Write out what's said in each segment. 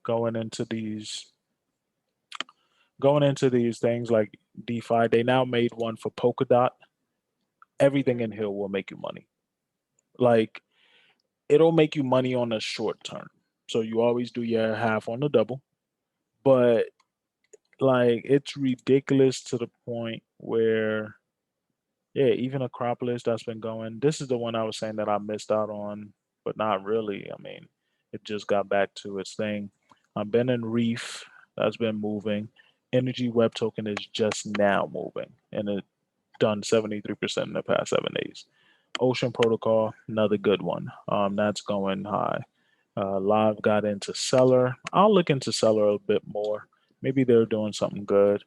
going into these going into these things like DeFi. They now made one for Polkadot. Everything in here will make you money. Like it'll make you money on a short term. So you always do your half on the double, but like it's ridiculous to the point where yeah, even Acropolis that's been going. This is the one I was saying that I missed out on, but not really. I mean, it just got back to its thing. Ben and Reef that's been moving. Energy Web Token is just now moving, and it done 73% in the past 7 days. Ocean Protocol, another good one. That's going high. Live got into Seller. I'll look into Seller a bit more. Maybe they're doing something good.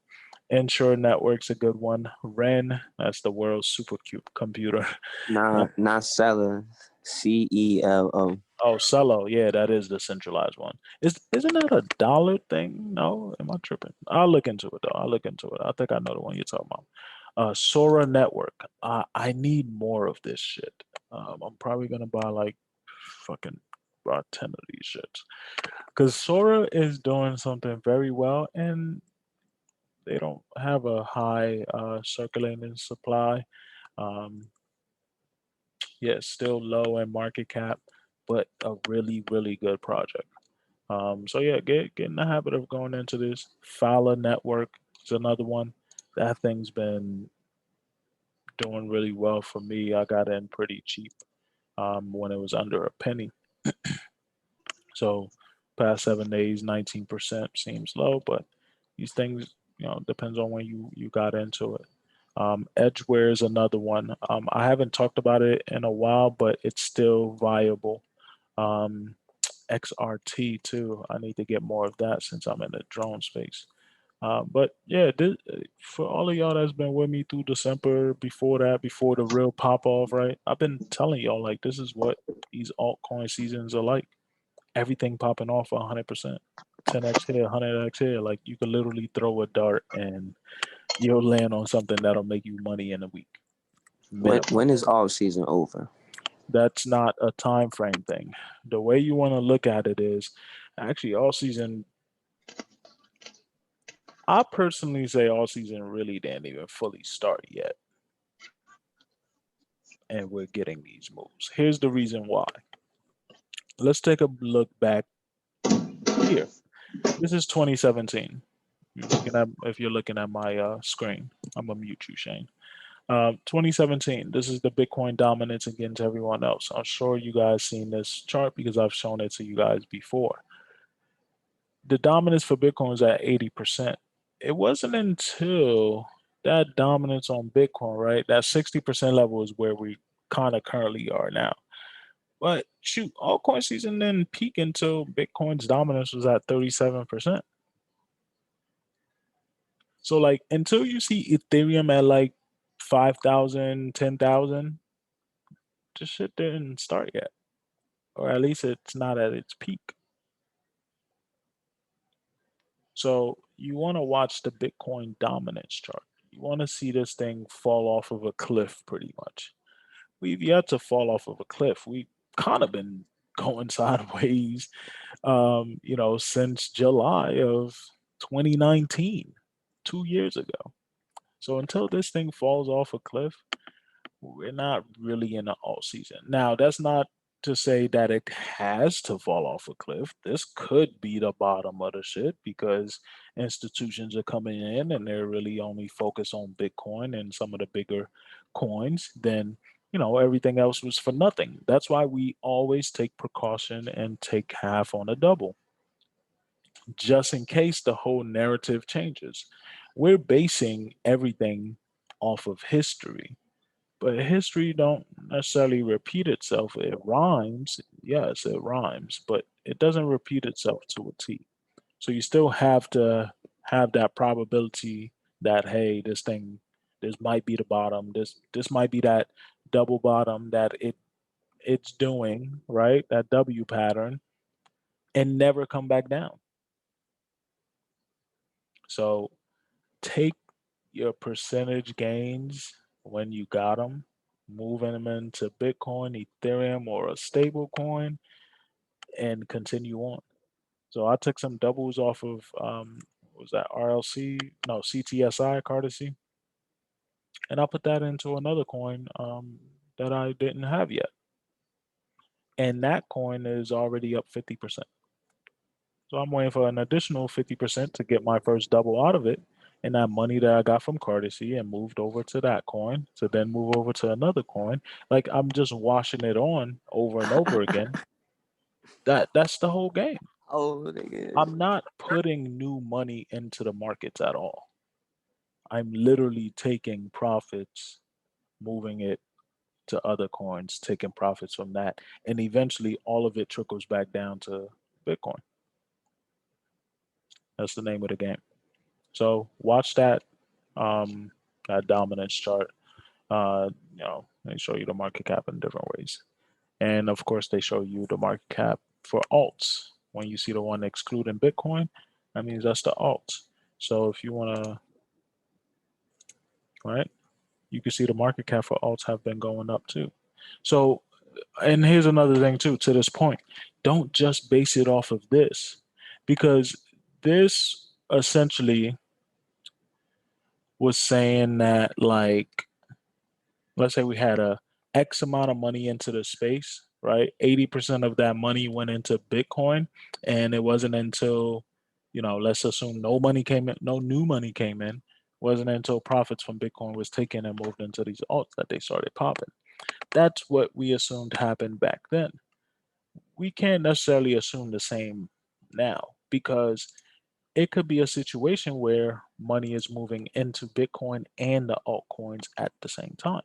Ensure Network's a good one. Ren, that's the world's supercomputer. Not Seller. CELO. Oh, Cello, yeah, that is the centralized one. Isn't that a dollar thing? No, am I tripping? I'll look into it though. I'll look into it. I think I know the one you're talking about. Sora Network. I need more of this shit. I'm probably gonna buy like fucking about 10 of these shits because Sora is doing something very well, and they don't have a high circulating supply. Um, yeah, still low in market cap, but a really, really good project. So yeah, get in the habit of going into this. Fowler Network is another one. That thing's been doing really well for me. I got in pretty cheap when it was under a penny. So past 7 days, 19% seems low, but these things, depends on when you got into it. Edgeware is another one. I haven't talked about it in a while, but it's still viable. Um, XRT too. I need to get more of that since I'm in the drone space. But yeah, for all of y'all that's been with me through December, before that, before the real pop off, right? I've been telling y'all like this is what these altcoin seasons are like. Everything popping off 100%. 10x here, 100x here. Like you could literally throw a dart and you'll land on something that'll make you money in a week, minimum. When is all season over? That's not a time frame thing. The way you want to look at it is actually all season. I personally say all season really didn't even fully start yet, and we're getting these moves. Here's the reason why. Let's take a look back here. This is 2017. If you're looking at my screen, I'm gonna mute you, Shane. 2017. This is the Bitcoin dominance against everyone else. I'm sure you guys seen this chart because I've shown it to you guys before. The dominance for Bitcoin was at 80%. It wasn't until that dominance on Bitcoin, right? That 60% level is where we kind of currently are now. But shoot, altcoin season didn't peak until Bitcoin's dominance was at 37%. So like until you see Ethereum at like 5,000, 10,000, this shit didn't start yet. Or at least it's not at its peak. So you want to watch the Bitcoin dominance chart. You want to see this thing fall off of a cliff pretty much. We've yet to fall off of a cliff. We've kind of been going sideways, since July of 2019, 2 years ago. So until this thing falls off a cliff, we're not really in the alt season. Now, that's not to say that it has to fall off a cliff. This could be the bottom of the shit because institutions are coming in and they're really only focused on Bitcoin and some of the bigger coins. Then, everything else was for nothing. That's why we always take precaution and take half on a double, just in case the whole narrative changes. We're basing everything off of history, but history don't necessarily repeat itself. It rhymes, yes, it rhymes, but it doesn't repeat itself to a T. So you still have to have that probability that hey, this might be the bottom. This might be that double bottom that it's doing, right? That W pattern and never come back down. So take your percentage gains when you got them, moving them into Bitcoin, Ethereum, or a stable coin, and continue on. So I took some doubles off of what was that RLC? No, CTSI, Cardacy, and I put that into another coin that I didn't have yet, and that coin is already up 50%. So I'm waiting for an additional 50% to get my first double out of it. And that money that I got from Cardacy and moved over to that coin to then move over to another coin. Like I'm just washing it on over and over again. That's the whole game. Oh, nigga. I'm not putting new money into the markets at all. I'm literally taking profits, moving it to other coins, taking profits from that. And eventually all of it trickles back down to Bitcoin. That's the name of the game. So watch um, that dominance chart. They show you the market cap in different ways, and of course they show you the market cap for alts. When you see the one excluding Bitcoin, that means that's the alts. So if you want to, right, you can see the market cap for alts have been going up too. So, and here's another thing too. To this point, don't just base it off of this, because this essentially was saying that like let's say we had a X amount of money into the space, right? 80% of that money went into Bitcoin. And it wasn't until, let's assume no money came in, no new money came in, wasn't until profits from Bitcoin was taken and moved into these alts that they started popping. That's what we assumed happened back then. We can't necessarily assume the same now because it could be a situation where money is moving into Bitcoin and the altcoins at the same time.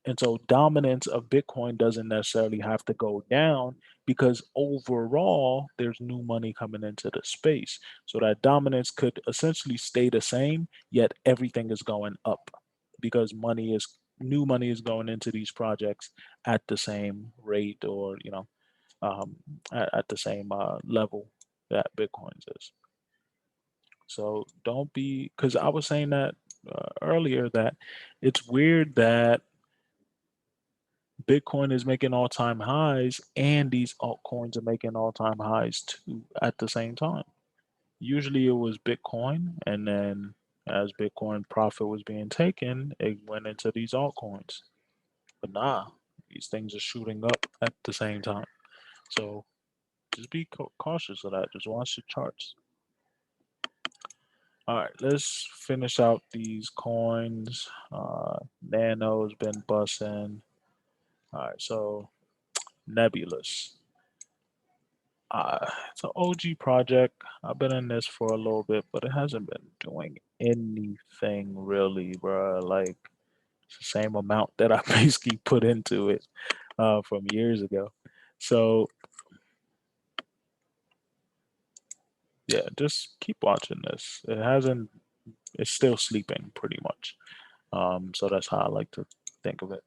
And so dominance of Bitcoin doesn't necessarily have to go down because overall there's new money coming into the space. So that dominance could essentially stay the same, yet everything is going up because new money is going into these projects at the same rate or um, at the same level that Bitcoin's is. So don't be because I was saying that earlier that it's weird that Bitcoin is making all-time highs and these altcoins are making all-time highs too at the same time. Usually it was Bitcoin and then as Bitcoin profit was being taken, it went into these altcoins. But nah, these things are shooting up at the same time. So just be cautious of that. Just watch the charts. All right, let's finish out these coins. Nano's been bussing. All right, so Nebulous. It's an OG project. I've been in this for a little bit, but it hasn't been doing anything really, bro. Like it's the same amount that I basically put into it from years ago. So yeah, just keep watching this. It hasn't. It's still sleeping pretty much. So that's how I like to think of it.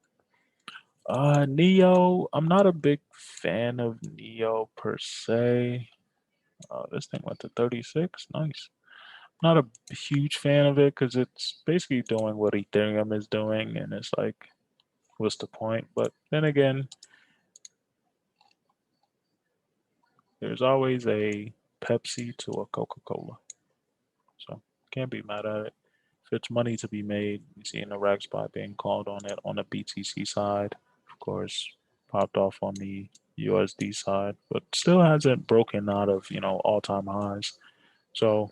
Neo. I'm not a big fan of Neo per se. This thing went to 36. Nice. Not a huge fan of it because it's basically doing what Ethereum is doing, and it's like, what's the point? But then again, there's always a Pepsi to a Coca-Cola, so can't be mad at it. If it's money to be made, you see in the rag spot being called on it on the BTC side, of course, popped off on the USD side, but still hasn't broken out of all-time highs. So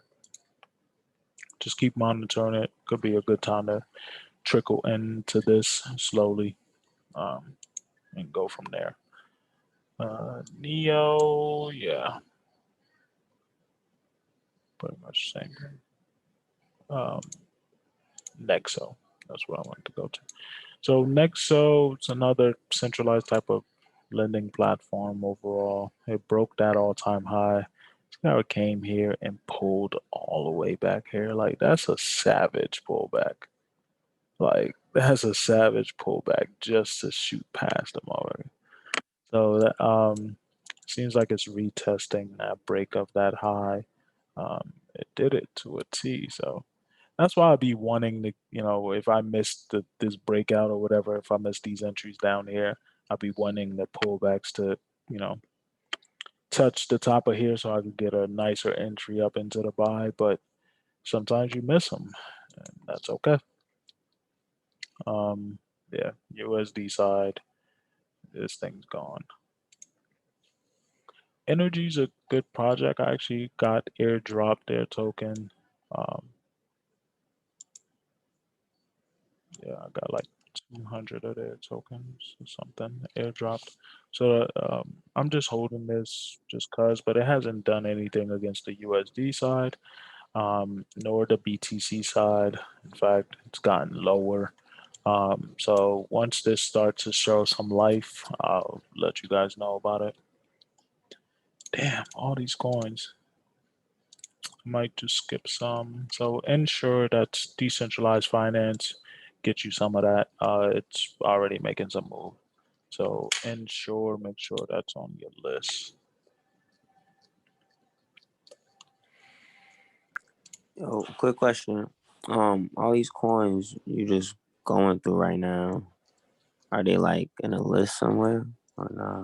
just keep monitoring it. Could be a good time to trickle into this slowly and go from there. Neo, yeah, pretty much same thing. Um, Nexo, that's what I wanted to go to. So Nexo, it's another centralized type of lending platform overall. It broke that all-time high. Now it came here and pulled all the way back here. Like that's a savage pullback. Like that's a savage pullback just to shoot past them already. So that seems like it's retesting that break of that high. It did it to a T. So that's why I'd be wanting to, if I missed this breakout or whatever, if I missed these entries down here, I'd be wanting the pullbacks to, you know, touch the top of here so I could get a nicer entry up into the buy, but sometimes you miss them, and that's okay. Um, yeah, USD side, this thing's gone. Energy's a good project. I actually got airdropped their token. Um, yeah, I got like 200 of their tokens or something airdropped. So I'm just holding this just cause, but it hasn't done anything against the USD side, nor the BTC side. In fact, it's gotten lower. So once this starts to show some life, I'll let you guys know about it. Damn, all these coins. I might just skip some. So ensure that's decentralized finance. Get you some of that. It's already making some move. So ensure, make sure that's on your list. Yo, quick question. All these coins you just going through right now, are they like in a list somewhere or nah?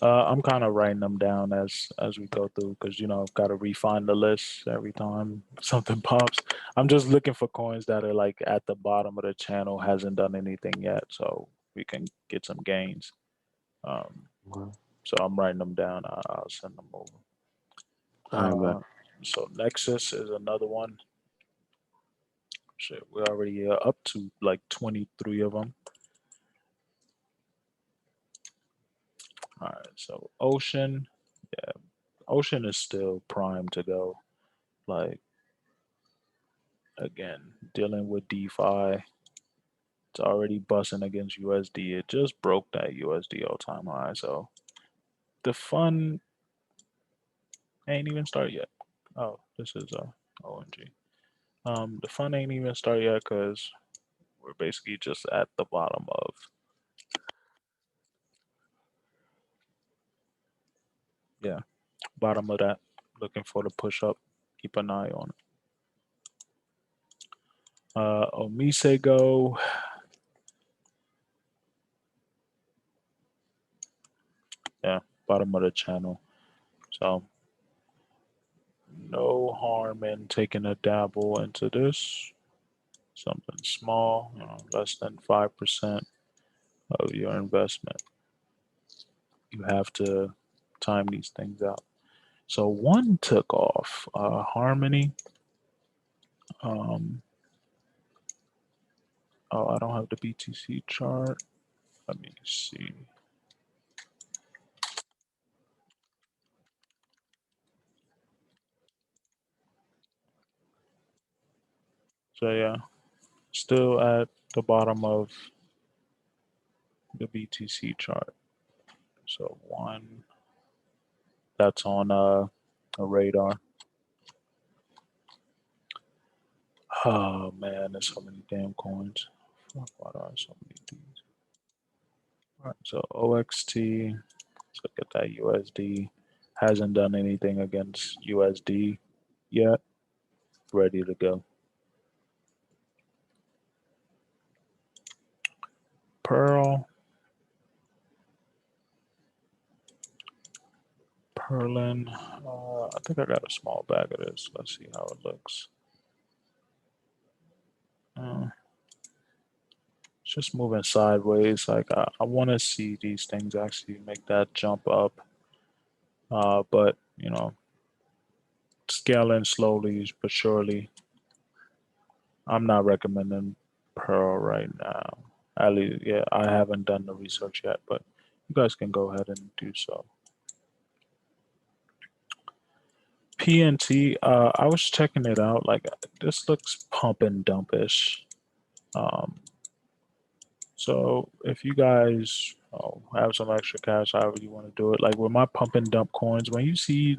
I'm kind of writing them down as we go through because I've got to refine the list every time something pops. I'm just looking for coins that are like at the bottom of the channel, hasn't done anything yet, so we can get some gains. Um, Okay. so I'm writing them down. I'll send them over. All right, bro. So Nexus is another one. Shit, we're already up to like 23 of them. All right, so Ocean, yeah, Ocean is still prime to go. Like again, dealing with DeFi, it's already busting against USD. It just broke that USD all-time high. So the fun ain't even started yet. Oh, this is OMG. The fun ain't even started yet because we're basically just at the bottom of, yeah, bottom of that. Looking for the push up. Keep an eye on it. Omisego, yeah, bottom of the channel. So no harm in taking a dabble into this. Something small, less than 5% of your investment. You have to time these things out. So one took off, Harmony. Um, oh, I don't have the BTC chart. Let me see. So yeah, still at the bottom of the BTC chart. So one that's on a radar. Oh man, there's so many damn coins. Fuck, why do I have so many of these? All right, so OXT, let's look at that USD. Hasn't done anything against USD yet. Ready to go. Pearl, Perlin. I think I got a small bag of this. Let's see how it looks. It's just moving sideways. Like I want to see these things actually make that jump up. But scaling slowly but surely. I'm not recommending Pearl right now. At least, yeah, I haven't done the research yet, but you guys can go ahead and do so. PNT, I was checking it out. Like this looks pump and dumpish. Um, so if you guys have some extra cash, however you want to do it, like with my pump and dump coins, when you see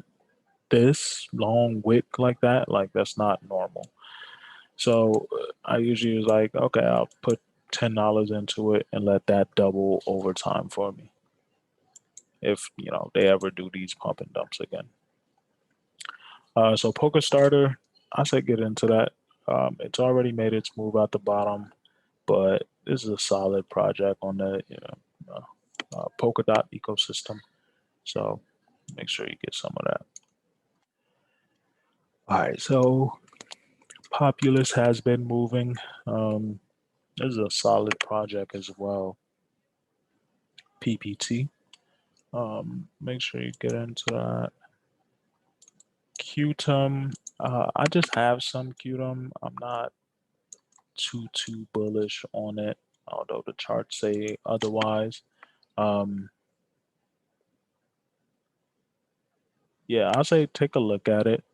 this long wick like that, like that's not normal. So I usually was like, okay, I'll put $10 into it and let that double over time for me. If they ever do these pump and dumps again. So Poker Starter, I say get into that. It's already made its move out the bottom, but this is a solid project on the Polkadot ecosystem. So Make sure you get some of that. All right, so Populous has been moving. This is a solid project as well. PPT. Make sure you get into that. Qtum. I just have some Qtum. I'm not too bullish on it, although the charts say otherwise. Yeah, I'll say take a look at it.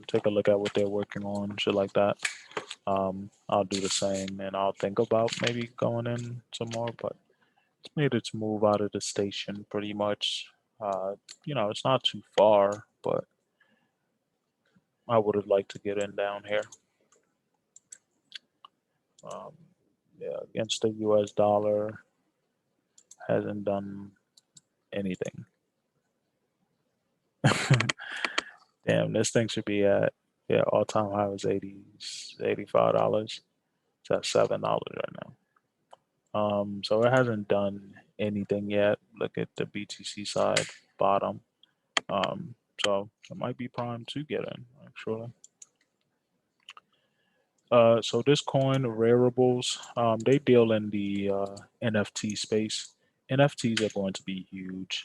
Take a look at what they're working on, shit like that. I'll do the same, and I'll think about maybe going in some more. But it's made its move out of the station pretty much. It's not too far, but I would have liked to get in down here. Um, yeah, against the U.S. dollar, hasn't done anything. Damn, this thing should be at all-time high was $85. It's at $7 right now. So it hasn't done anything yet. Look at the BTC side, bottom. So it might be prime to get in, actually. So this coin, Rareables, they deal in the NFT space. NFTs are going to be huge.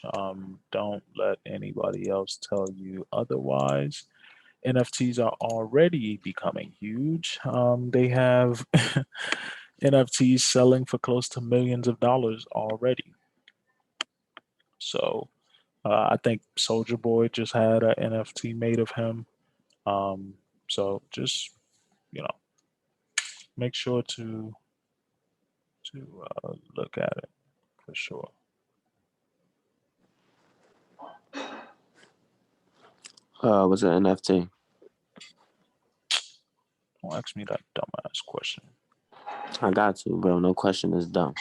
Don't let anybody else tell you otherwise. NFTs are already becoming huge. They have NFTs selling for close to millions of dollars already. So I think Soldier Boy just had an NFT made of him. So just you know, make sure to look at it for sure. What's an NFT? Don't ask me that dumbass question. I got to, bro. No question is dumb.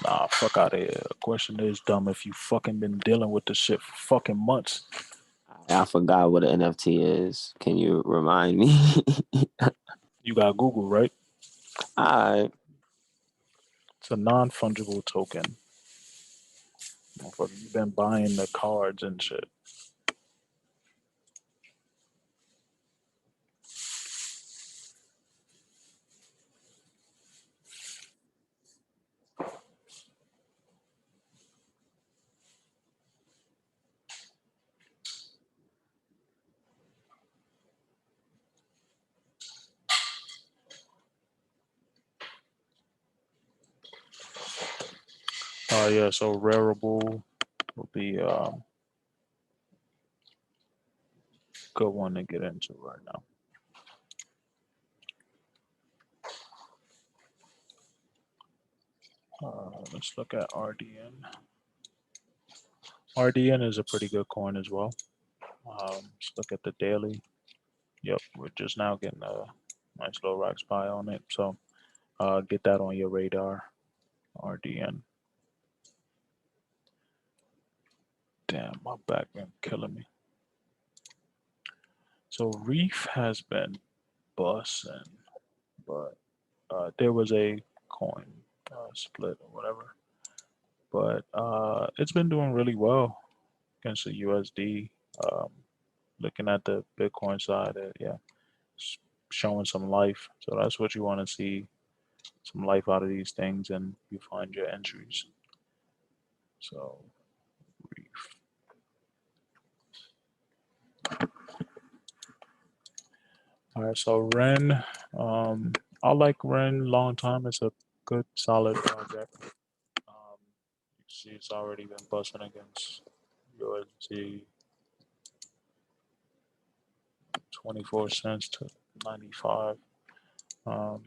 Nah, fuck out of here. Question is dumb if you fucking been dealing with this shit for fucking months. I forgot what an NFT is. Can you remind me? You got Google, right? Alright. It's a non-fungible token. Motherfucker, you've been buying the cards and shit. Yeah, so Rarible will be a good one to get into right now. Let's look at RDN. RDN is a pretty good coin as well. Let's look at the daily. Yep, we're just now getting a nice low rocks buy on it. So get that on your radar. RDN. Damn, my back been killing me. So Reef has been bussing, but there was a coin split or whatever. But it's been doing really well against the USD. Um, Looking at the Bitcoin side, yeah, it's showing some life. So that's what you want to see, some life out of these things, and you find your entries. So, Reef. All right, so Ren, I like Ren long time. It's a good, solid project. You see, it's already been busting against USD 24 cents to 95. Um,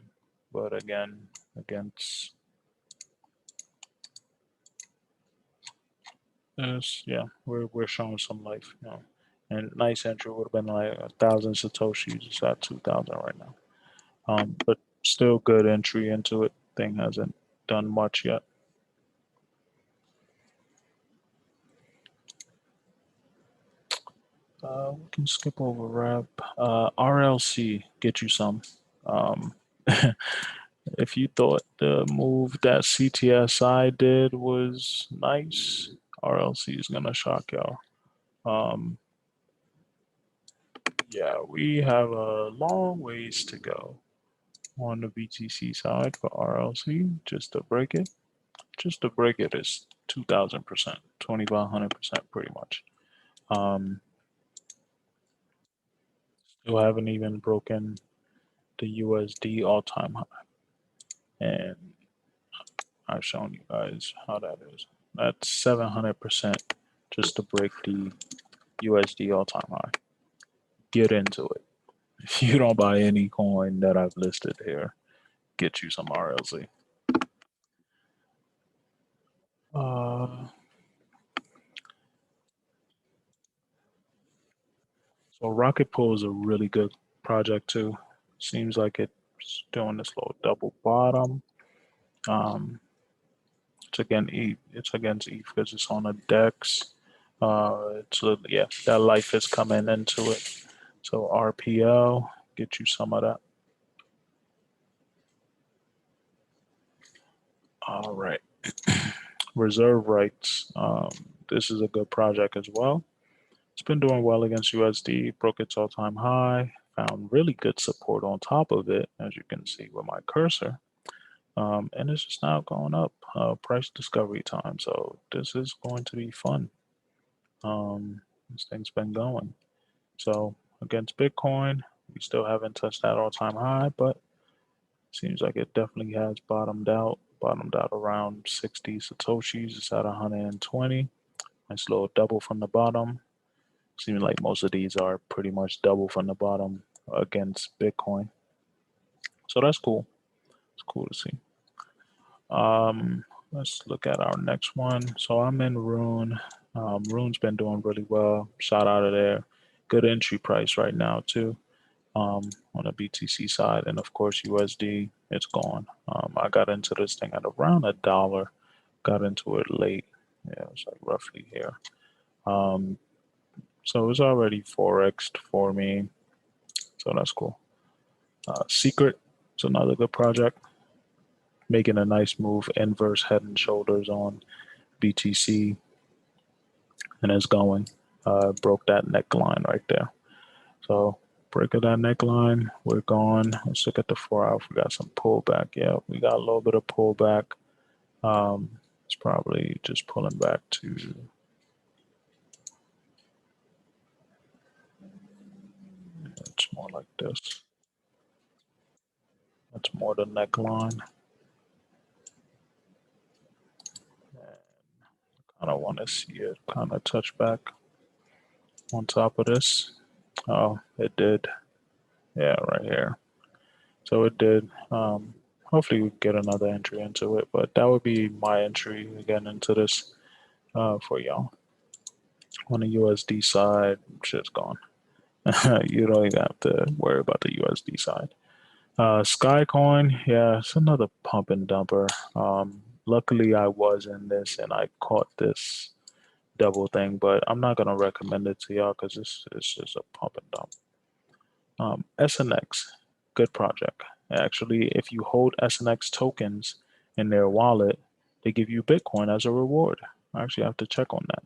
but again, against this, yeah, we're showing some life, And nice entry would have been like 1,000 satoshis. It's at 2,000 right now. But still good entry into it. Thing hasn't done much yet. We can skip over rep. RLC, get you some. Um, if you thought the move that CTSI did was nice, RLC is gonna shock y'all. Yeah, we have a long ways to go on the BTC side for RLC. Just to break it, is 2,000%, 2,500% pretty much. Still haven't even broken the USD all-time high, and I've shown you guys how that is. That's 700% just to break the USD all-time high. Get into it. If you don't buy any coin that I've listed here, get you some RLZ. So Rocket Pool is a really good project too. Seems like it's doing this little double bottom. It's again E. It's against E because it's on a DEX. Yeah, that life is coming into it. So RPL, get you some of that. All right. Reserve rights. This is a good project as well. It's been doing well against USD, broke its all-time high, found really good support on top of it, as you can see with my cursor. And it's just now going up, price discovery time. So this is going to be fun. This thing's been going. So against Bitcoin, we still haven't touched that all-time high, but seems like it definitely has bottomed out around 60 Satoshis. It's at 120. Nice little double from the bottom. Seems like most of these are pretty much double from the bottom against Bitcoin. So that's cool. It's cool to see. Let's look at our next one. So I'm in Rune. Rune's been doing really well. Shot out of there. Good entry price right now too. On the BTC side, and of course USD, it's gone. I got into this thing at around $1. Got into it late. Yeah, it's like roughly here. So it's already 4x'd for me. So that's cool. Secret is another good project. Making a nice move, inverse head and shoulders on BTC, and it's going. Broke that neckline right there. So break of that neckline, we're gone. Let's look at the 4 hour. We got some pullback. Yeah, we got a little bit of pullback. It's probably just pulling back to it's more like this. That's more the neckline. I don't want to see it kind of touch back on top of this. Oh, it did. Yeah, right here. So it did. Hopefully we get another entry into it, but that would be my entry again into this for y'all. On the USD side, shit's gone. You don't even have to worry about the USD side. SkyCoin, yeah, it's another pump and dumper. Luckily, I was in this and I caught this double thing, but I'm not gonna recommend it to y'all because it's just a pump and dump. SNX, good project. Actually, if you hold SNX tokens in their wallet, they give you Bitcoin as a reward. I actually have to check on that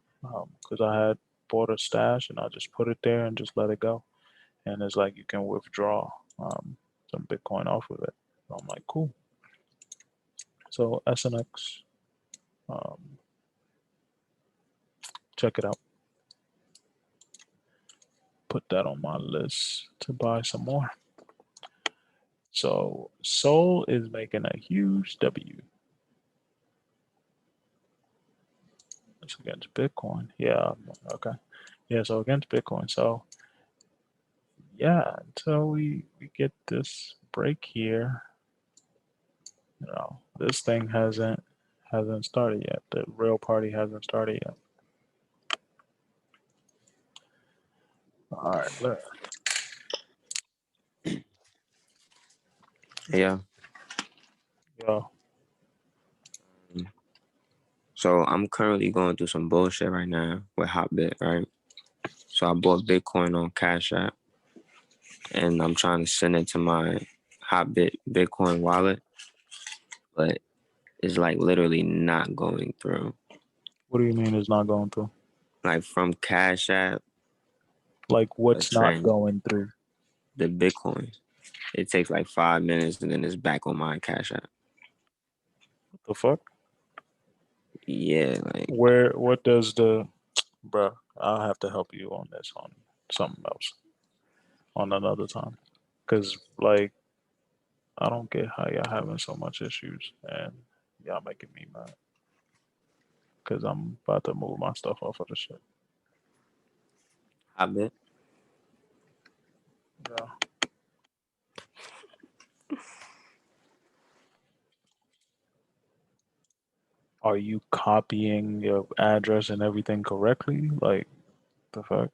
because I had bought a stash and I just put it there and just let it go. And it's like you can withdraw some Bitcoin off of it. So I'm like, cool. So SNX, check it out. Put that on my list to buy some more. So Sol is making a huge W. It's against Bitcoin. Yeah, okay. Yeah, so against Bitcoin. So yeah, until we get this break here, this thing hasn't started yet. The real party hasn't started yet. All right, look. Yeah. Yo. So I'm currently going through some bullshit right now with Hotbit, right? So I bought Bitcoin on Cash App, and I'm trying to send it to my Hotbit Bitcoin wallet, but it's like literally not going through. What do you mean it's not going through? Like from Cash App, Like a what's not trend, going through? the Bitcoin. It takes like 5 minutes and then it's back on my Cash App. What the fuck? Yeah, like Where? What does the, bruh? I'll have to help you on this on something else on another time. Cause like I don't get how y'all having so much issues and y'all making me mad. Cause I'm about to move my stuff off of the shit. I bet. Yeah. Are you copying your address and everything correctly? Like the fuck?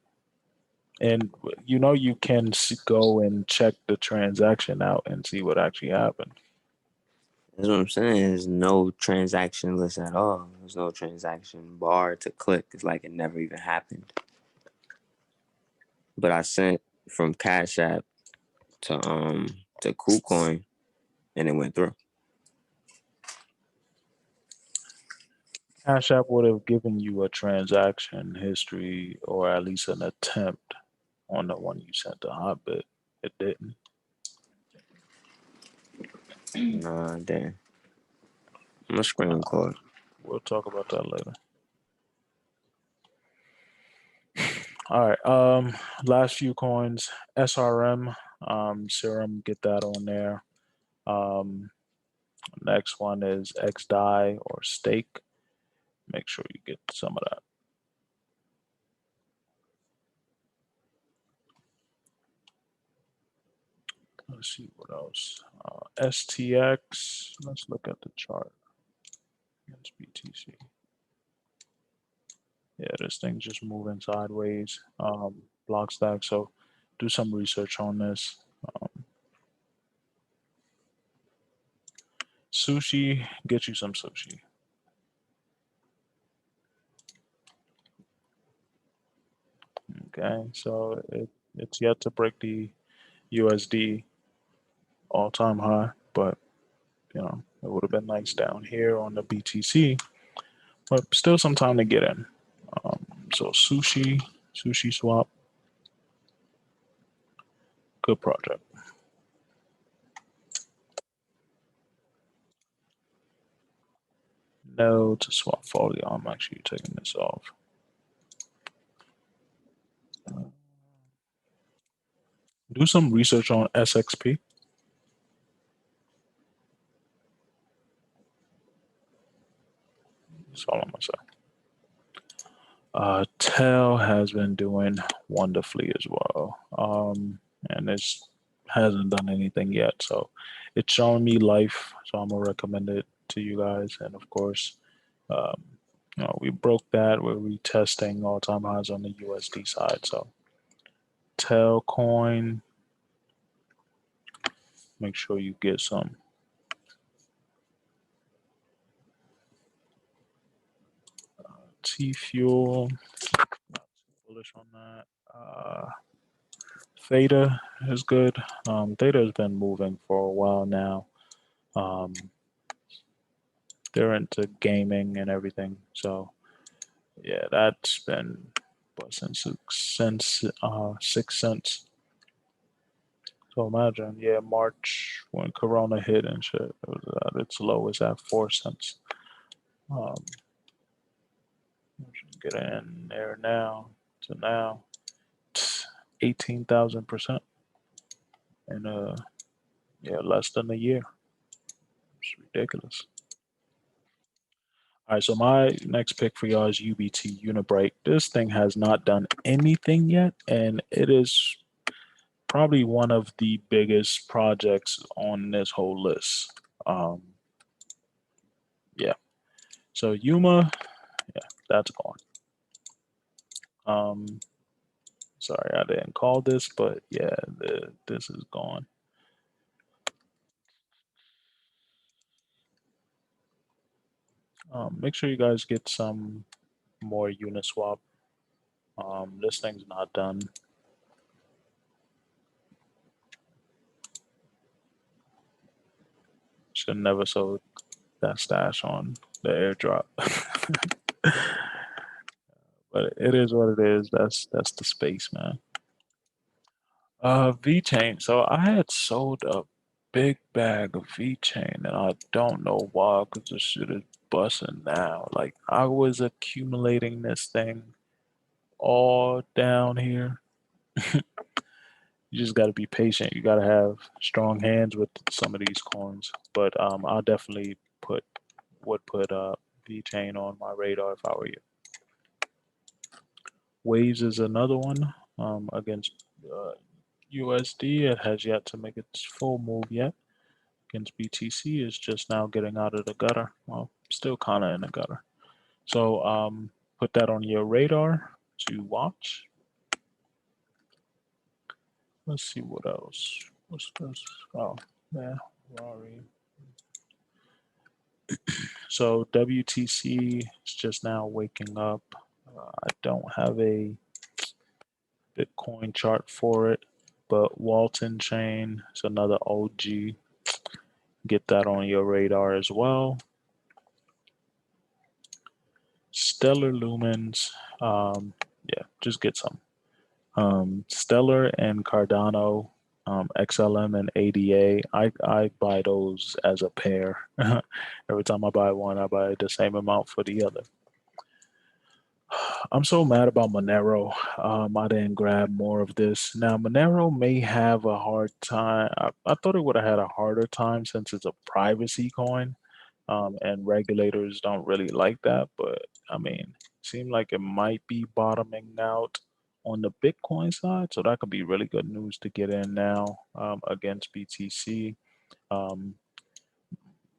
And you know you can go and check the transaction out and see what actually happened. That's what I'm saying. There's no transaction list at all. There's no transaction bar to click. It's like it never even happened. But I sent from Cash App to KuCoin and it went through. Cash App would have given you a transaction history or at least an attempt on the one you sent to Hotbit. It didn't. Nah, damn. I'm a screen Uh, record. we'll talk about that later. All right. Last few coins. SRM, Serum, get that on there. Um, next one is XDAI or Stake. Make sure you get some of that. Let's see what else. STX. Let's look at the chart against BTC. Yeah, this thing's just moving sideways. Block stack. So do some research on this. Sushi, get you some sushi. Okay, so it's yet to break the USD all-time high, but you know it would have been nice down here on the BTC, but still some time to get in. So sushi swap, good project. No to swap folio. I'm actually taking this off. Do some research on SXP. That's all I'm gonna say. Tel has been doing wonderfully as well, and it hasn't done anything yet. So it's showing me life. So I'm gonna recommend it to you guys. And of course, um, we broke that. We're retesting all-time highs on the USD side. So Tel coin, make sure you get some. T Fuel, not too bullish on that. Theta is good. Theta has been moving for a while now. Um, they're into gaming and everything. So yeah, that's been since 6 cents. So imagine, yeah, March when Corona hit and shit, it was at its lowest at 4 cents. Um, get in there now to now, 18,000% in less than a year. It's ridiculous. All right, so my next pick for y'all is UBT Unibright. This thing has not done anything yet, and it is probably one of the biggest projects on this whole list. Um, yeah, so Yuma, yeah, that's gone. Um, sorry, I didn't call this, but yeah, this is gone. Make sure you guys get some more Uniswap. This thing's not done. Should never sold that stash on the airdrop. But but it is what it is. That's the space, man. VeChain. So I had sold a big bag of VeChain, and I don't know why, because this shit is busting now. Like I was accumulating this thing all down here. You just got to be patient. You got to have strong hands with some of these coins. But I'll definitely would put VeChain on my radar if I were you. Waves is another one against USD. It has yet to make its full move yet. Against BTC is just now getting out of the gutter. Well, still kind of in the gutter. So put that on your radar to watch. Let's see what else. What's this? Oh, yeah, Rari. So WTC is just now waking up. I don't have a Bitcoin chart for it, but Walton Chain is another OG. Get that on your radar as well. Stellar Lumens, yeah, just get some. Stellar and Cardano, XLM and ADA. I buy those as a pair. Every time I buy one, I buy the same amount for the other. I'm so mad about Monero. I didn't grab more of this. Now, Monero may have a hard time. I thought it would have had a harder time since it's a privacy coin, and regulators don't really like that. But I mean, seemed like it might be bottoming out on the Bitcoin side, so that could be really good news to get in now against BTC. Um,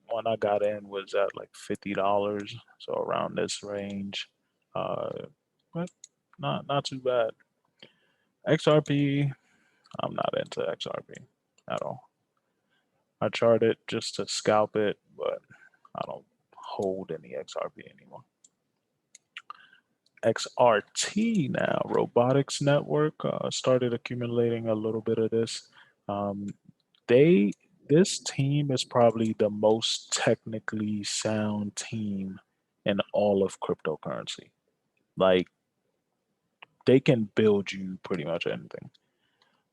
One I got in was at like $50, so around this range. Uh, but not too bad. XRP, I'm not into XRP at all. I chart it just to scalp it, but I don't hold any XRP anymore. XRT now, Robotics Network, started accumulating a little bit of this. Um, they this team is probably the most technically sound team in all of cryptocurrency. Like they can build you pretty much anything.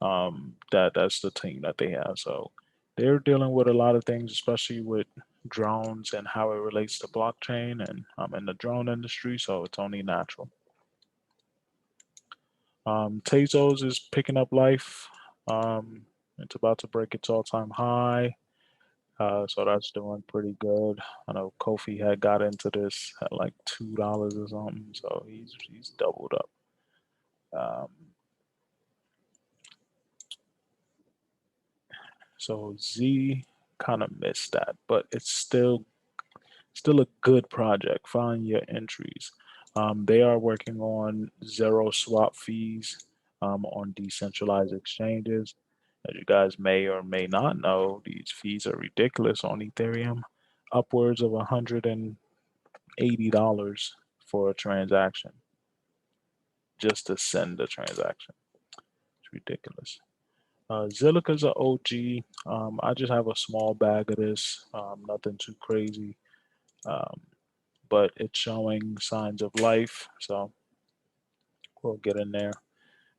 That's the team that they have. So they're dealing with a lot of things, especially with drones and how it relates to blockchain. And I'm in the drone industry, so it's only natural. Tezos is picking up life. It's about to break its all-time high. So that's doing pretty good. I know Kofi had got into this at like $2 or something, so he's doubled up. Um, so Z kind of missed that, but it's still a good project. Find your entries. They are working on zero swap fees on decentralized exchanges. As you guys may or may not know, these fees are ridiculous on Ethereum, upwards of $180 for a transaction just to send a transaction. It's ridiculous. Zilica's an OG. I just have a small bag of this, nothing too crazy, um, but it's showing signs of life, so we'll get in there.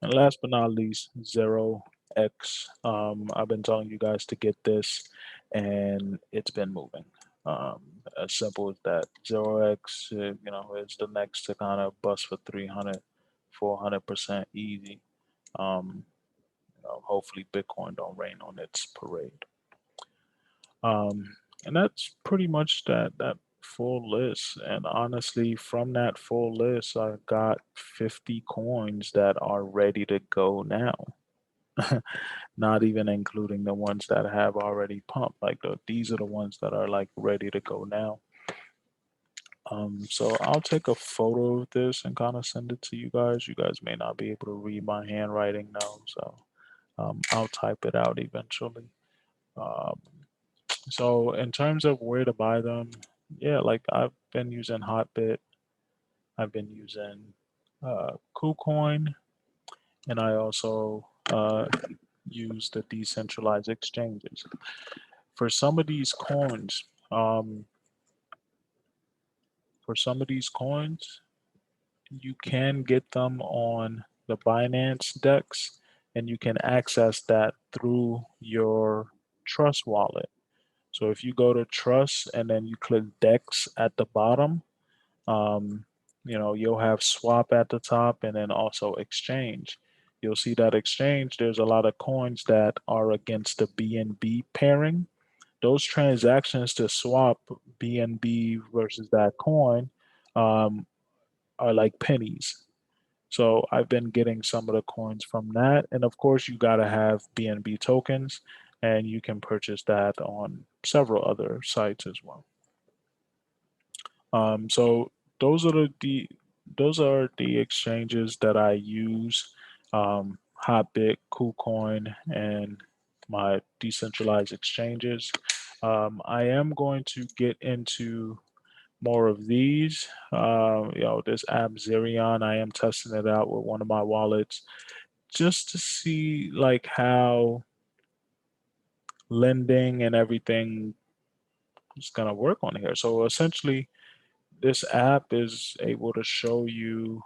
And last but not least, Zero X. I've been telling you guys to get this, and it's been moving. As simple as that. Zero X, is the next to kind of bust for 300, 400% easy. Um, hopefully Bitcoin don't rain on its parade. And that's pretty much that full list. And honestly, from that full list, I got 50 coins that are ready to go now. Not even including the ones that have already pumped. Like these are the ones that are like ready to go now. So I'll take a photo of this and kind of send it to you guys. You guys may not be able to read my handwriting now, so I'll type it out eventually. Um, so in terms of where to buy them, yeah, like I've been using Hotbit, I've been using KuCoin, and I also use the decentralized exchanges. For some of these coins, um, for some of these coins, you can get them on the Binance DEX, and you can access that through your Trust wallet. So if you go to Trust and then you click DEX at the bottom, um, you'll have swap at the top and then also exchange. You'll see that exchange, there's a lot of coins that are against the BNB pairing. Those transactions to swap BNB versus that coin um, are like pennies. So I've been getting some of the coins from that. And of course, you got to have BNB tokens, and you can purchase that on several other sites as well. So those are the exchanges that I use. Hotbit, KuCoin, and my decentralized exchanges. I am going to get into more of these. This app Zerion, I am testing it out with one of my wallets just to see like how lending and everything is gonna work on here. So essentially, this app is able to show you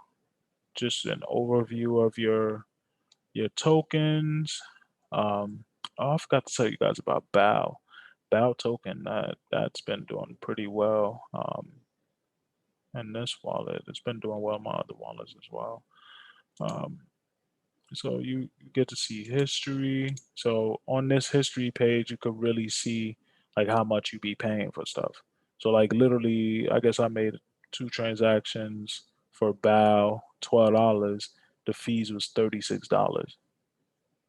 just an overview of your tokens. Um, oh, I forgot to tell you guys about Bao. Bao token that's been doing pretty well. And this wallet, it's been doing well in my other wallets as well. Um, so you get to see history. So on this history page, you could really see like how much you be paying for stuff. So like literally, I guess I made two transactions for Bao, $12. The fees was $36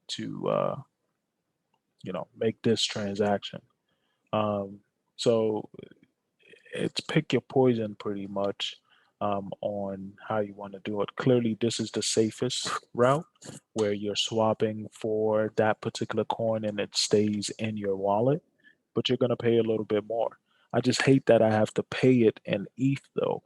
to make this transaction. Um, so it's pick your poison pretty much on how you want to do it. Clearly, this is the safest route where you're swapping for that particular coin and it stays in your wallet, but you're going to pay a little bit more. I just hate that I have to pay it in ETH though.